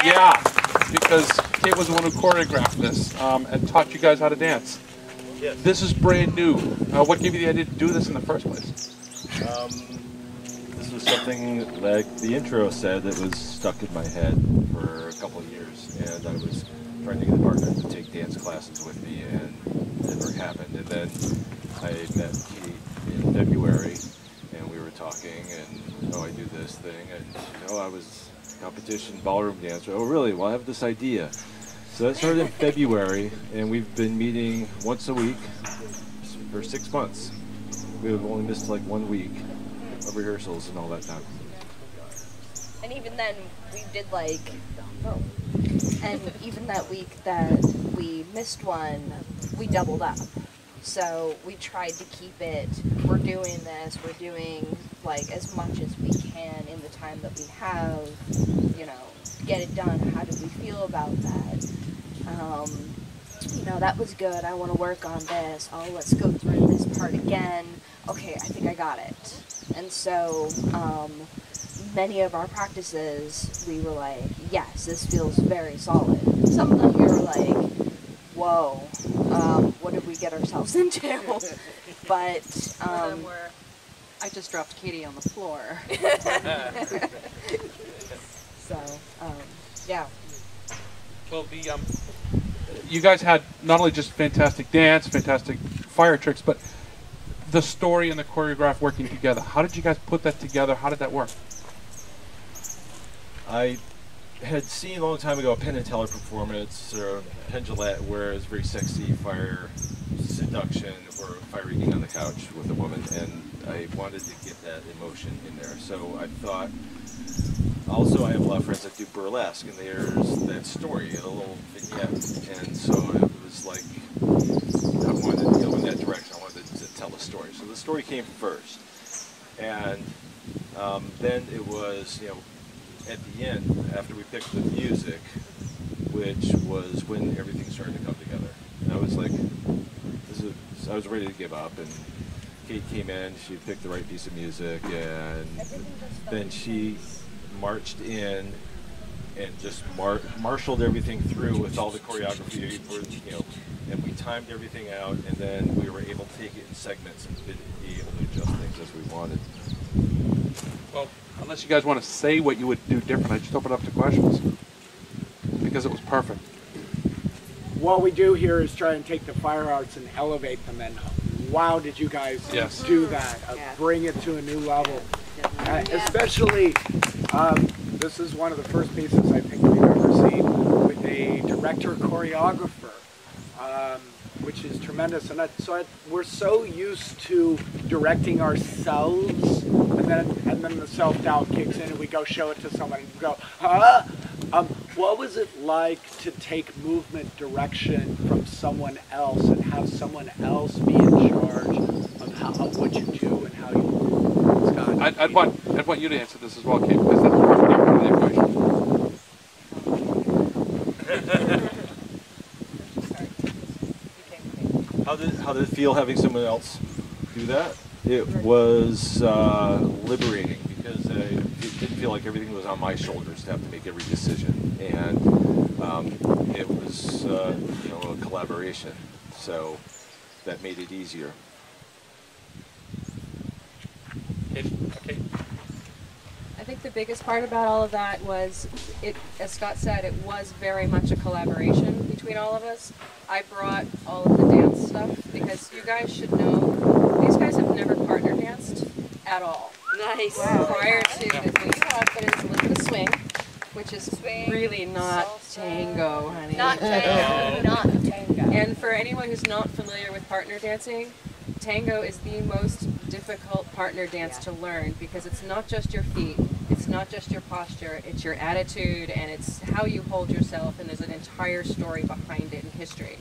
Yeah, because Kate was the one who choreographed this and taught you guys how to dance. Yes. This is brand new. What gave you the idea to do this in the first place? This was something, like the intro said, that was stuck in my head for a couple of years, and I was trying to get a partner to take dance classes with me, and it never happened. And then I met Kate in February, and we were talking, and I do this thing, and I was competition ballroom dancer. Oh, really? Well, I have this idea. So that started in February, and we've been meeting once a week for 6 months. We've only missed like 1 week of rehearsals and all that time. And even then, we did and even that week that we missed one, we doubled up. So we tried to keep it, we're doing this, we're doing as much as we can in the time that we have, get it done. How did we feel about that? That was good. I want to work on this. Oh, let's go through this part again. Okay, I think I got it. And so many of our practices, we were like, yes, this feels very solid. Some of them we were like, whoa, what did we get ourselves into? But some of them were, I just dropped Katie on the floor. So, yeah. Well, you guys had not only just fantastic dance, fantastic fire tricks, but the story and the choreograph working together. How did you guys put that together? How did that work? I had seen a long time ago a Penn and Teller performance, or Penn Jillette, where it's very sexy fire seduction or fire eating on the couch with a woman, and I wanted to get that emotion in there. So I thought, also I have a lot of friends that do burlesque, and there's that story, a little vignette, and so it was like, I wanted to go in that direction. I wanted to tell a story. So the story came first, and then it was, at the end, after we picked the music, which was when everything started to come together. And I was like, I was ready to give up, and Kate came in, she picked the right piece of music, and then she marched in and just marshaled everything through with all the choreography, and we timed everything out, and then we were able to take it in segments and be able to adjust things as we wanted. Well, unless you guys want to say what you would do different, I just open it up to questions, because it was perfect. What we do here is try and take the fire arts and elevate them, and wow, did you guys do that, bring it to a new level. Especially, this is one of the first pieces I think we've ever seen with a director-choreographer, which is tremendous. And we're so used to directing ourselves, and then the self-doubt kicks in, and we go show it to someone and go, huh? What was it like to take movement direction from someone else and have someone else be in charge of what you do and how you move? Scott, I'd want you to answer this as well, Kate, because that's part of the equation. How did it feel having someone else do that? It was liberating, because it didn't feel like everything was on my shoulders to have to make every decision, and it was a collaboration, so that made it easier. Okay. I think the biggest part about all of that was, as Scott said, it was very much a collaboration between all of us. I brought all of the dance stuff, because you guys should know, these guys have never partner danced at all. Nice. Wow. Prior to this, but it's the swing, which is really not tango, honey. Not tango. Not tango. And for anyone who's not familiar with partner dancing, tango is the most difficult partner dance to learn, because it's not just your feet, it's not just your posture, it's your attitude, and it's how you hold yourself, and there's an entire story behind it in history.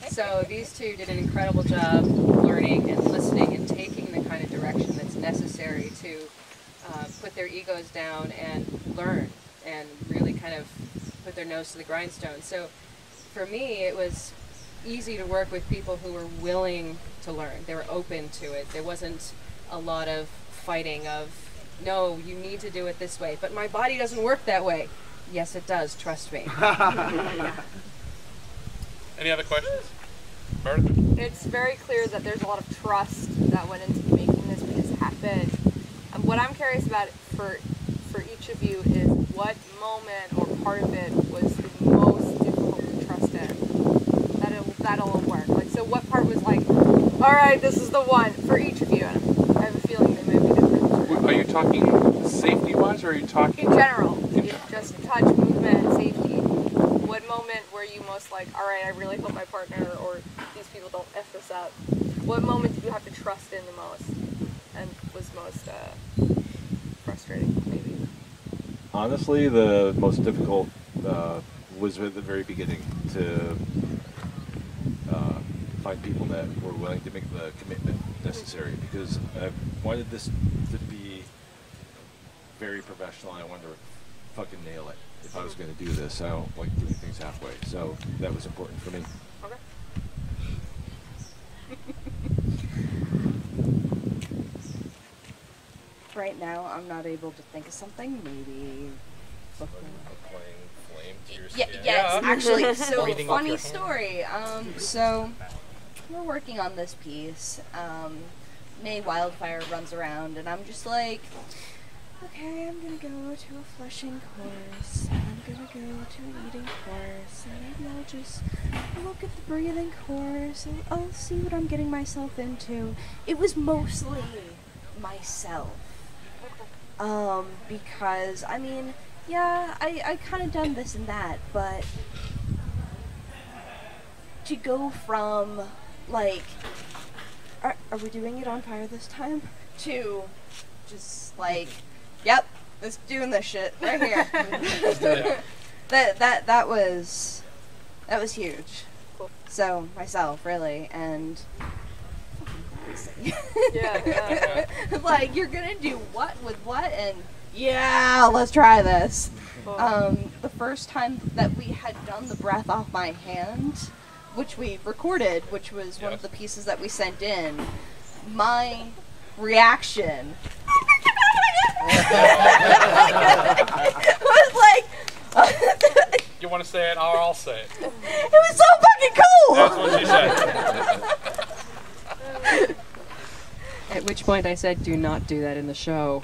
So these two did an incredible job learning and listening and taking the kind of direction that's necessary to put their egos down and learn and really kind of put their nose to the grindstone. So for me, it was easy to work with people who were willing to learn. They were open to it. There wasn't a lot of fighting of, no, you need to do it this way, but my body doesn't work that way. Yes, it does. Trust me. Any other questions? Meredith? It's very clear that there's a lot of trust that went into making this piece happen. What I'm curious about for each of you is what moment or part of it was the most difficult to trust in. That'll work. Like, so what part was like, all right, this is the one for each of you? And I have a feeling they may be different. Are you talking safety-wise, or are you talking... In general, just touch, movement, safety. What moment were you most like, all right, I really hope my partner or these people don't F this up? What moment did you have to trust in the most and was most frustrating, maybe? Honestly, the most difficult was at the very beginning to find people that were willing to make the commitment necessary, because I wanted this to be very professional. I wanted to fucking nail it if I was going to do this. I don't like doing things halfway, so that was important for me. Okay. Right now, I'm not able to think of something. Maybe. Applying flame to your Yeah, skin. yes, actually. So Breathing off funny your hand. story. So we're working on this piece. May Wildfire runs around, and I'm just like, okay, I'm gonna go to a flushing course, and I'm gonna go to an eating course, and maybe I'll just look at the breathing course, and I'll see what I'm getting myself into. It was mostly myself. Because, I mean, yeah, I kind of done this and that, but to go from, like, are we doing it on fire this time? To just, like, yep, let's doing this shit right here. that was huge. Cool. So, myself, really, and... Yeah. Like, you're gonna do what with what, and yeah, let's try this. Cool. The first time that we had done the breath off my hand, which we recorded, which was one of the pieces that we sent in, my reaction was like, You want to say it, or I'll say it. it was so fucking cool! That's what she said. At which point I said, do not do that in the show.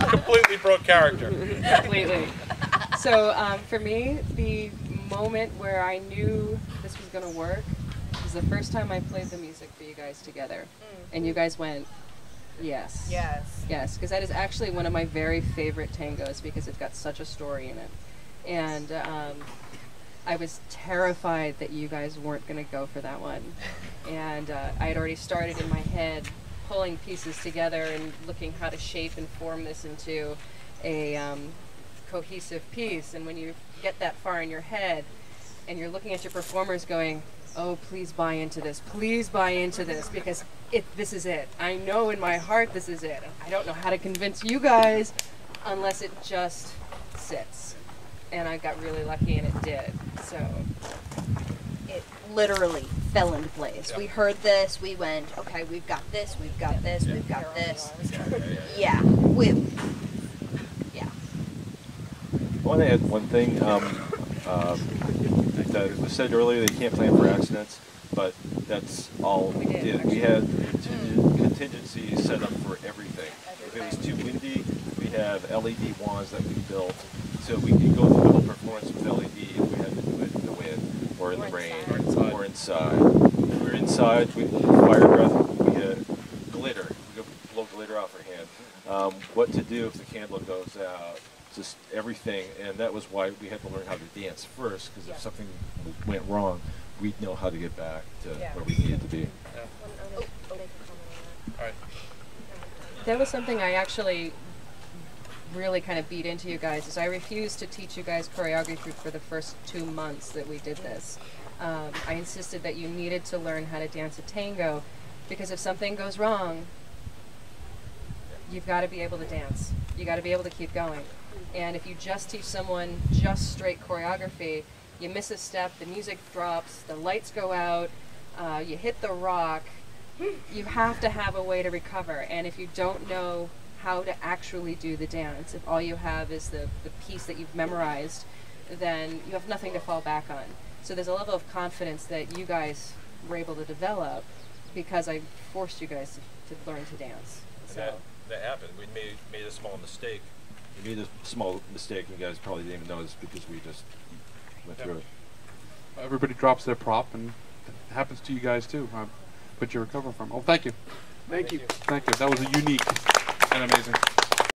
Completely broke character. Completely. So for me, the moment where I knew this was going to work was the first time I played the music for you guys together. And you guys went, yes. Yes. Yes, because that is actually one of my very favorite tangos because it's got such a story in it. And I was terrified that you guys weren't going to go for that one. And I had already started in my head pulling pieces together and looking how to shape and form this into a cohesive piece. And when you get that far in your head and you're looking at your performers going, oh, please buy into this, because this is it. I know in my heart this is it. I don't know how to convince you guys unless it just sits. And I got really lucky and it did. So It literally fell into place. We heard this, we went, okay, we've got this, we've got this, we've got this. Yeah, yeah. I want to add one thing. That was said earlier, they can't plan for accidents, but that's all we did. We had contingencies set up for everything. If it was too windy, we have LED wands that we built, so we could go through the whole performance with LED if we had to do it in the wind, or in the rain, or inside. If we were inside, we fire breath, we had glitter. We could blow glitter off our hand. What to do if the candle goes out. Just everything, and that was why we had to learn how to dance first, because if something went wrong, we'd know how to get back to where we needed to be. Alright. that was something I actually really kind of beat into you guys, is I refused to teach you guys choreography for the first 2 months that we did this. I insisted that you needed to learn how to dance a tango, because if something goes wrong, you've got to be able to dance. You got to be able to keep going. And if you just teach someone just straight choreography, you miss a step, the music drops, the lights go out, you hit the rock. You have to have a way to recover. And if you don't know how to actually do the dance. If all you have is the piece that you've memorized, then you have nothing to fall back on. So there's a level of confidence that you guys were able to develop because I forced you guys to learn to dance. And So that happened. We made a small mistake. We made a small mistake, and you guys probably didn't even notice because we just went through it. Everybody drops their prop, and it happens to you guys too. But you recover from. Oh, thank you. Thank you. Thank you. That was a unique and amazing.